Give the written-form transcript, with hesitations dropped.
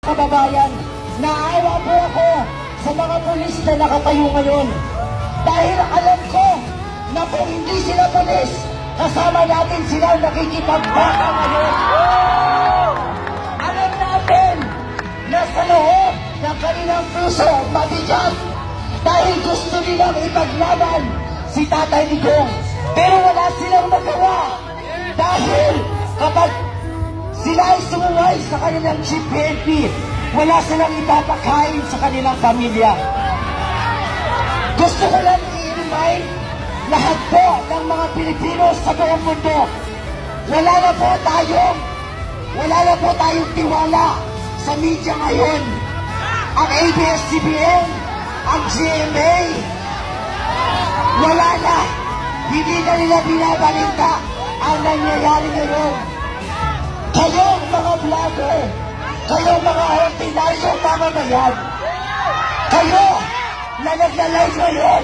Kababayan, naawa po ako sa mga pulis na nakatayo ngayon. Dahil alam ko na kung hindi sila pulis, kasama natin sila nakikipagbaka ngayon. Alam natin na sa loob ng kanilang puso mabigat dahil gusto nilang ipaglaban si Tatay Digong. Pero wala silang magawa dahil kapag sila ay sumuway sa kanilang chief PNP, wala silang ipapakain sa kanilang pamilya. Gusto ko lang i-remind lahat po ng mga Pilipino sa buong mundo, wala na po tayong tiwala sa media ngayon. Ang ABS-CBN, ang GMA, wala na. Hindi na nila binabalita ang nangyayari ngayon. Kayong mga vlogger, kayong mga ordinaryo mamamayan, kayo na nagla-live ngayon,